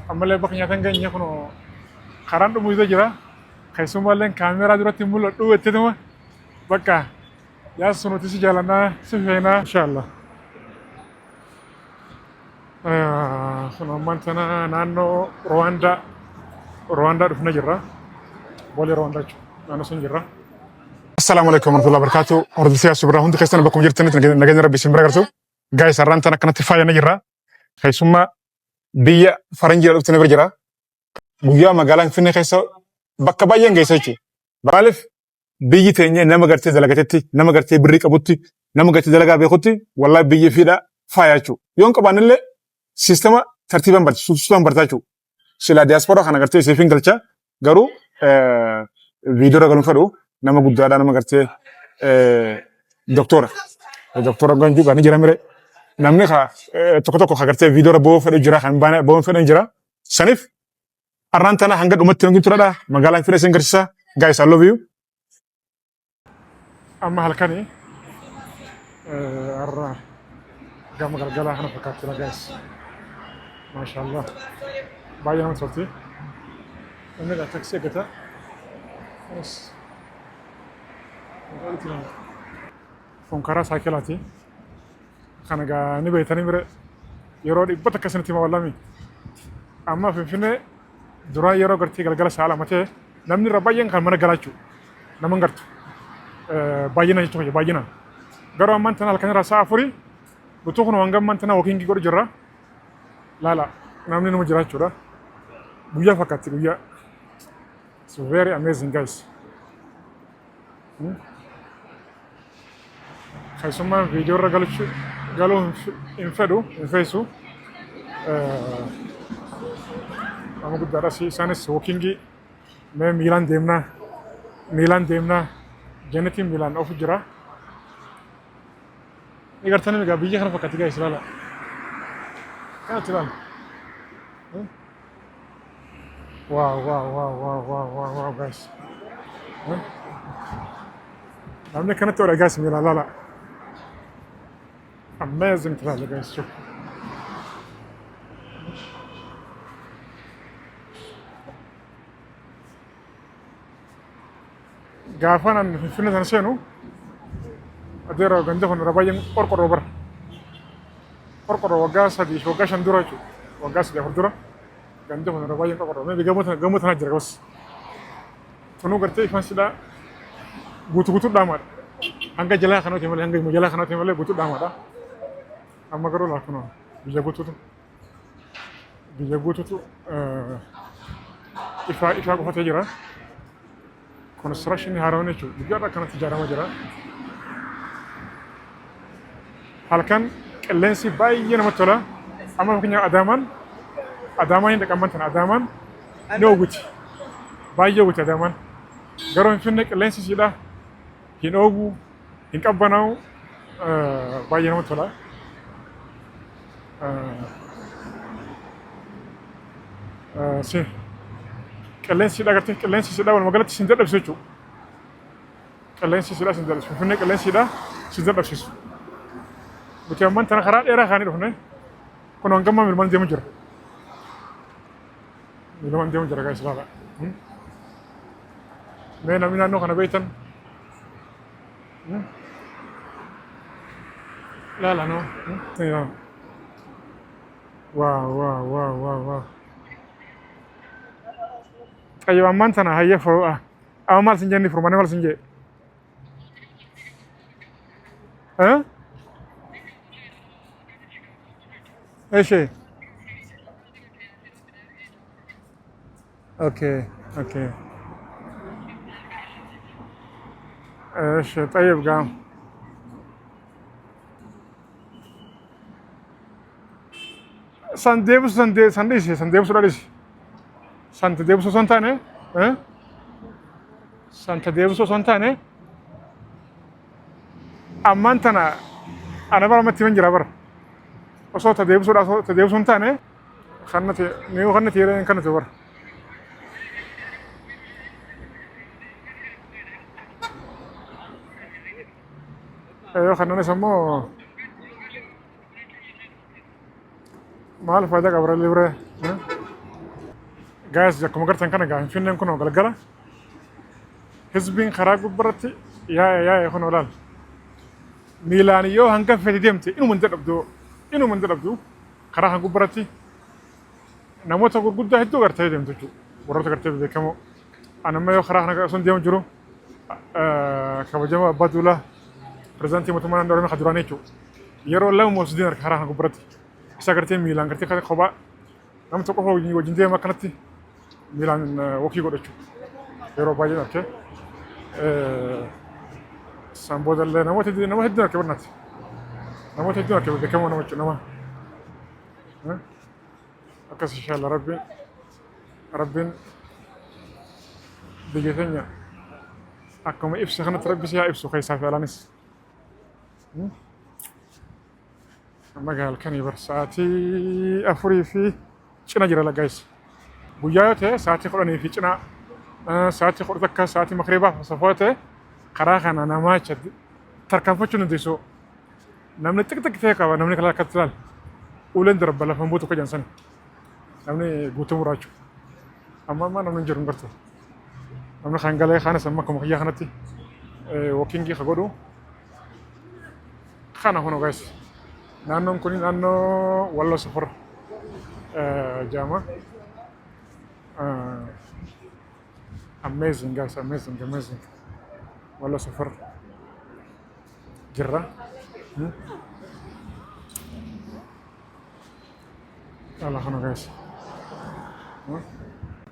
ammallee bakka nyaatan geenye kunoo karaan dhumuu isa jira. Keessumaallee kaameeraa duratti mul'atu jettuma bakka yaa sunuti si jaalannaa si feenaa inshallah. Kun ammaan tana naannoo Rwaandaa dhufna jirra. Boolee Rwaandaa jechuudha. Naannoo sun jirra. Assalaamu alaikum warahmatullahi wabarakatuh. Hordoftoota subraa hundi keessan bakka jirtanitti nageenya rabbi isin bira gartu. Gaa'is har'aan tana akkanatti faayana jirra. Keessummaa biyya faranjii dhuftanii bira jira. Guyyaa magaalaa Finfinnee keessa bakka baay'een geessa jechuudha. Maaliif biyyi teenya nama gartee dalagatetti, nama gartee birrii qabutti, nama gartee dalagaa beekutti wallahi biyya fiidhaa faaya jechuudha. Yoon qabaannillee siistama tartiibaan barsiisuudhaan bartaa jechuudha. Silaa diyaasporaa kana gartee seefiin galcha garuu viidiyoo ragaluun fedhu nama guddaadha nama gartee doktora. Doktora ganjuu kan jira mire namni tokko gartee viidiyoo raboo fedhu jira kan boo fedhan jira. Sanif har'aan tana hanga dhumatti yookiin turadha magaalaan Finfinnee isin garsiisa. Guys, I love you. Amma halkanii har'a gama galgalaa kana fakkaatudha guys. Maashaallah. Baay'ee namatti tolti. Inni taksii eeggata. Kun karaa saayikilaati. Kana egaa ni beektanii mire yeroo dhibbata akkasinitti hima wallami. Amma Finfinnee duraan yeroo gartii galgala saala matee namni irra baay'een kan mana galaachu nama hin gartu. Baay'ina jechuudha baay'ina. Garuu ammaan tana halkan irraa sa'a afurii butuu kun hanga ammaan tana wokiingii godhu jirra. Laala namni nama jiraachuudha. Guyyaa fakkaatti guyyaa. It's very amazing guys. Keessumaa viidiyoo irra galuu hin fedhu hin feesu. Nama guddaadha isaanis wokiingii mee miilaan deemnaa jennetiin miilaan ofu jira. Ni gartanii egaa biyya kana fakkaatti guys laala. Kanatti laala. Wow guys. Namni kanatti oolaa guys miilaan laala. Amazing travel guys. Gaafan an Finfinnee sana seenu adeera ganda kun rabaayeen qorqorroo bara. Qorqorroo waggaa sadii waggaa shan dura jechuudha. Waggaa sadii afur dura ganda kun rabaayeen qorqorroo. Mee gamoo tana jira gos. Tunuu gartee ifaan sidhaa guutuu dhaamaadha. Hanga jalaa kanaati malee hanga jalaa kanaati malee guutuu dhaamaadha. Amma garuu laakunoo biyya guutuutu ifaa qofatee jira. Construction haaraan jechuudha. Guyyaadha kanatti ijaaramaa jira. Halkan qilleensi baay'ee namatti tola. Amma fakkeenyaaf Adaamaan hin dhaqaman tana Adaamaan ni oguti. Baay'ee oguti Adaamaan. Garuu Finfinnee qilleensi siidha. Hin ogu, hin qabbanaa'u baay'ee namatti tola. Qilleensi agartee qilleensi sidhaa walumaa galatti sin dadhabsiisu jechuudha. Qilleensi sidhaa sin dadhabsiisu. Finfinnee qilleensi sidhaa sin dadhabsiisu. Nuti ammaan tana karaa dheeraa kaanii dhufne kun hangammaa milmaan deemu jira. Milmaan deemu jira gaa'is laala. Mee namni naannoo kana beektan laala noo. Wow. Ayo amman tana hayya fo amal sinje ni furmane mal sinje ايش اوكي ايش طيب قام Santa Debuso Santane? Santa Debuso Santane? Amman tana ana bara matti man jira bara. Osoo ta Debuso Santane? Kannati yereen kannati bara. Kanneen immoo maal faayidaa qaba libre جايز جاكم قرتن كنا قاعدين فينا كنا قلقلة حزبين خراج برتي يا يخون ولال ميلانيو هنقف في ديمتي إنه من دربدو إنه من دربدو خراج هنقول برتي نموت أقول قد هدو قرتي ديمتو ورات قرتي بدي كمو أنا ما يو خراج هنقول أصلا ديم جرو كبجمع بدولا برزنتي متمنى دوري خدراني شو يرو لا موسدين خراج هنقول برتي ساقرتي ميلان قرتي خد خبا نم تقول هو وجندي ما كانتي ميلان وكي قدرتو يرو باجي أوكي سامبودا اللي نموت الدنيا كبرنات نموت الدنيا كبر كم نموت نما أكس إن شاء الله ربي بيجتني أكم إفس خنا تربي سيا إفس وخي سافي على نس أما قال كني برساتي أفري في شنا جرا لا جايس بوجاته ساعتي خلني في شنا ساعتي خرطك ساعتي مخربة صفوته خراخنا أنا ما شد تركفوش نديسو نمني تك تيكا نمني كلا كتلال ولين درب بلا فمبوتو كجانسن نمني قوتو راجو أما ما نمني جرون برتو نمني خانقالي خانة سماكم خيا خانتي وكينجي خغودو خانة هونو غايس نانو كوني نانو والله سفر جاما amazing guys amazing والله سفر جرة الله خنو guys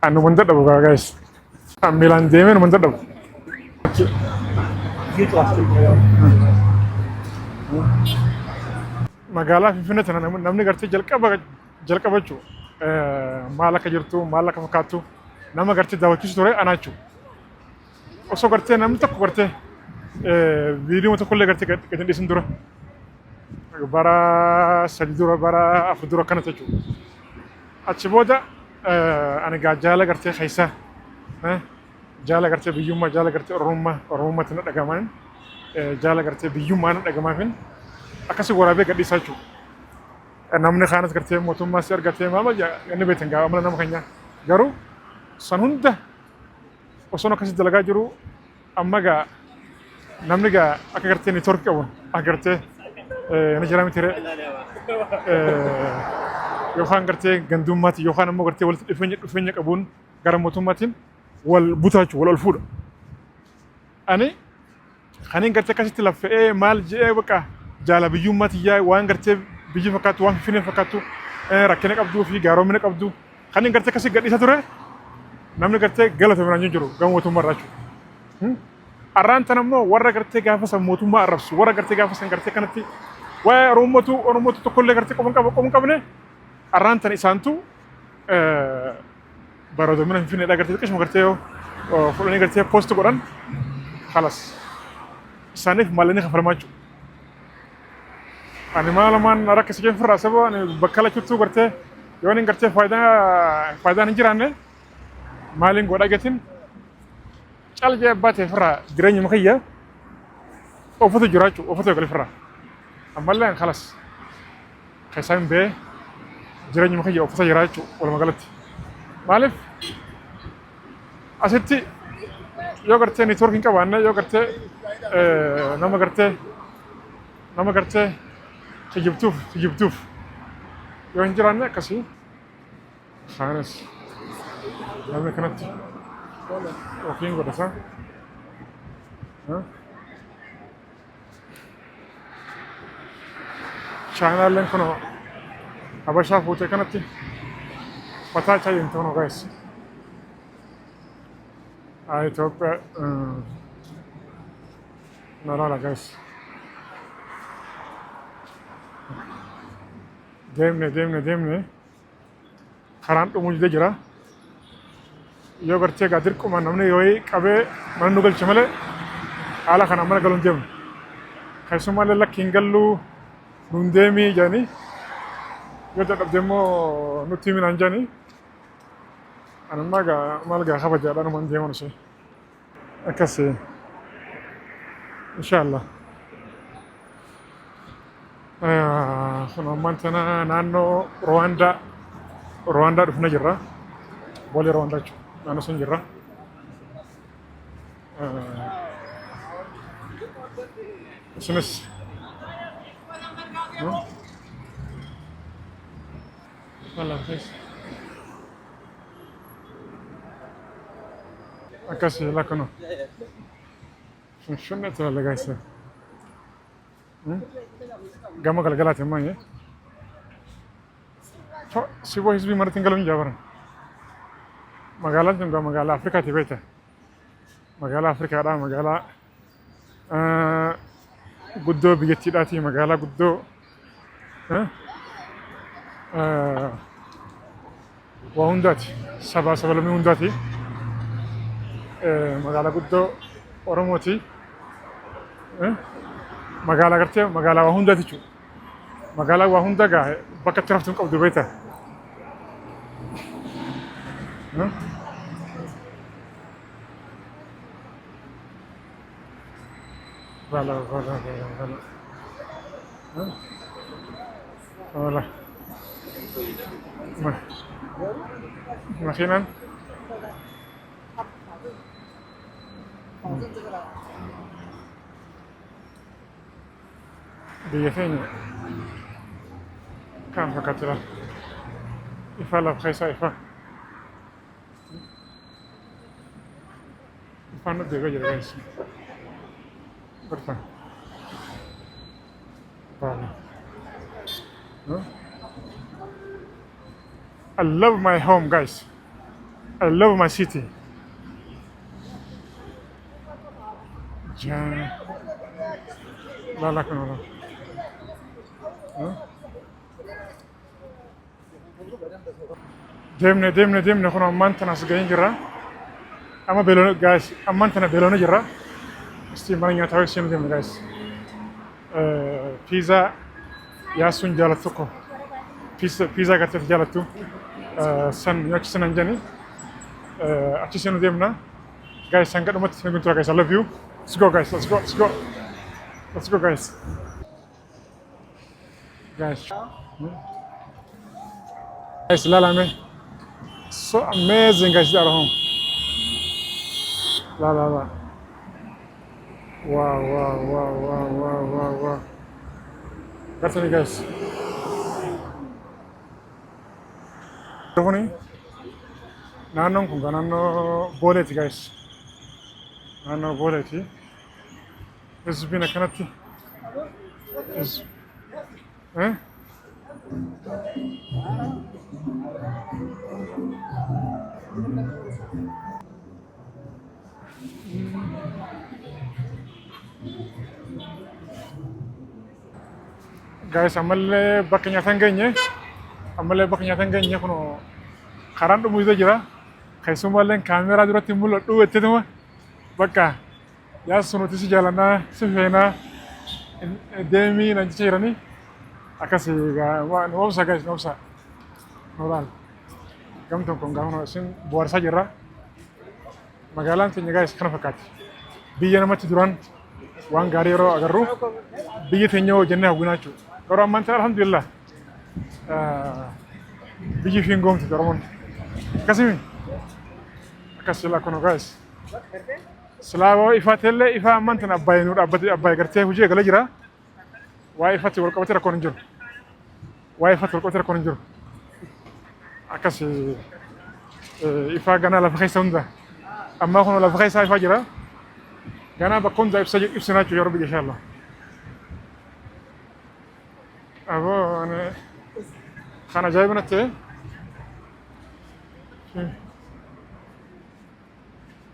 أنا من تدبو guys ميلان ديمين من تدبو مقالة في فنتنا نمني قرتي جلقة بجو مالك جرتو مالك فكاتو nama gartee daawwachiisu ture anaachuu osoo gartee namni tokko gartee viidiyoo tokkollee gartee gadi dhiisin dura bara sadi dura bara afur dura kana jechuudha achi booda ani gaa jaala gartee keessaa jaala gartee biyyummaa jaala gartee oromummaatti na dhagaman jaala gartee biyyummaa na dhagamaafin akkasii waraabee gadhiisaa jechuudha namni kaanas gartee mootummaas argatee maama inni beekan gaa amala nama keenya garuu san hunda osoo akkasii dalagaa jiru amma gaa namni gaa akka gartee neetwoork qabuun akka gartee na jiraami ture yookaan gartee gandummaatti yookaan ammoo gartee walitti dhufeenya qabuun gara mootummaatiin wal butaachu wal ol fuudha. Ani kaniin gartee akkasitti laffa'ee maal jedhee baqa jaala biyyummaatti yaa waan gartee biyyi fakkaatu waan finfinnee fakkaatu rakkina qabduu fi gaaromina qabdu kaniin gartee akkasii gadhiisa ture. namni gartee galata biraan jiru gama mootummaa irraachu. Arraan tan ammoo warra gartee gaafa san mootummaa arrabsu warra gartee gaafa san gartee kanatti waa'ee oromootu tokkollee gartee qofa qabne arraan tan isaantu baroodomina finfinneedhaa gartee xiqqishuma gartee fudhanii gartee poost godhan halas isaaniif maallanii kafalmaa jechuudha. Ani maalamaan rakka si keessa sababa ani bakka lachuutu gartee yoo inni gartee faayidaan hin jiraanne maalin godha gatin calje abbate fira direenya makayya ofatu jiraachu ofatu gal fira ammallee khalas kaysan be direenya makayya ofatu jiraachu wal magalati maalif asitti yoo gartee networking qabaanne yoo gartee nama gartee tijibtuuf yoo hin jiraanne akkasii khaanas namni kanatti yookiin godhasa chaanaaleen kun habashaa fuutee kanatti mataa chaayinti kun guys Itoophiyaa nalaala guys deemne karaan dhumuu jira yoo gartee gaa dirquma namni yoo qabee mana nu galche malee haala kana mana galuun deemnu keessumaallee lakkiin galluu nuun deemii jedhanii yoo dadhabde immoo nutti himinaan jedhanii anammaa gaa maal gaa kabajaadha numaan deeman ishee akkasii inshaallah kun ammaan tana naannoo Ruwaandaa dhufna jirra بولي رواندا أنا سنجرة سنس والله كويس أكاسي لكنو شنو تقول لك هسه قام قلقلات ما سيبو حزبي مرة تنقلون جابرا مقالة تنقل مقالة أفريقيا تبيته مقالة أفريقيا دا مقالة قدو بيجتي داتي مقالة قدو وهنداتي سبا لمي هنداتي مقالة قدو أورموتي مقالة قرتي مقالة وهنداتي شو مقالة وهندا قاعد بكت رفتم قبض بيته فلا فلا مخينا بيفيني كان فقط لا إفلا بخيسة إفا نبدأ بيجي رئيس برفان فلا I love my home guys I love my city لا كنا ديمنا كنا مانتنا سجين جرا أما بيلون guys أمانتنا بيلون جرا استيمانية يتحول سينو ديمنا guys بيزا ياسون جالتوكو بيزا كتير جالتو سن يوكي سنانجاني أشي سينو ديمنا guys سانجات أمات سينو guys I love you let's go guys let's go guys guys لا man so amazing guys at home لا wow that's it guys Rufuni naannoon kun naannoo Booleeti guys naannoo Booleeti hizbiin akkanatti guys ammallee bakka nyaatan geenye kuno karaan dhumu isa jira keessumallee kaameeraa duratti mul'atu wettituma bakka yaasuu nuti si jaalannaa si feenaa deemii nan jecha jiranii akkasii nu obsa guys nu obsa noolaal gamtoon kun gaafa isin bohaarsaa jirra magaalaan keenya guys kana fakkaatti biyya namatti duraan waan gaarii yeroo agarru biyya teenya hojjennee hawwinaa jechuudha garuu ammaan ta'e alhamdulillah biyyi fi ngoomti Oromoon akkasimi akkasii laa kuno guys silaa ifaatellee ifa ammaan ta'e abbaayee nu dhaabbate abbaayee gartee hojii eegala jira waa ifatti wal qabatee rakkoon hin jiru akkasii ifaa ganaa lafa keessa hunda ammaa kun lafa keessa ifaa jira ganaa bakka hunda ibsinaa jechuudha yeroo biyya inshallah aboo ani kan ajaa'ibaa natti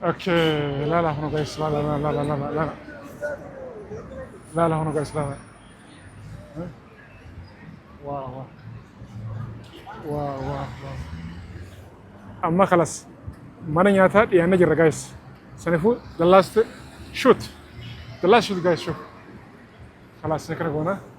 okay la hono guys la hono guys la wow amma خلاص mana nyaataa dhiyaanna jirra guys sanifu the last shoot guys shoot خلاص نكره هنا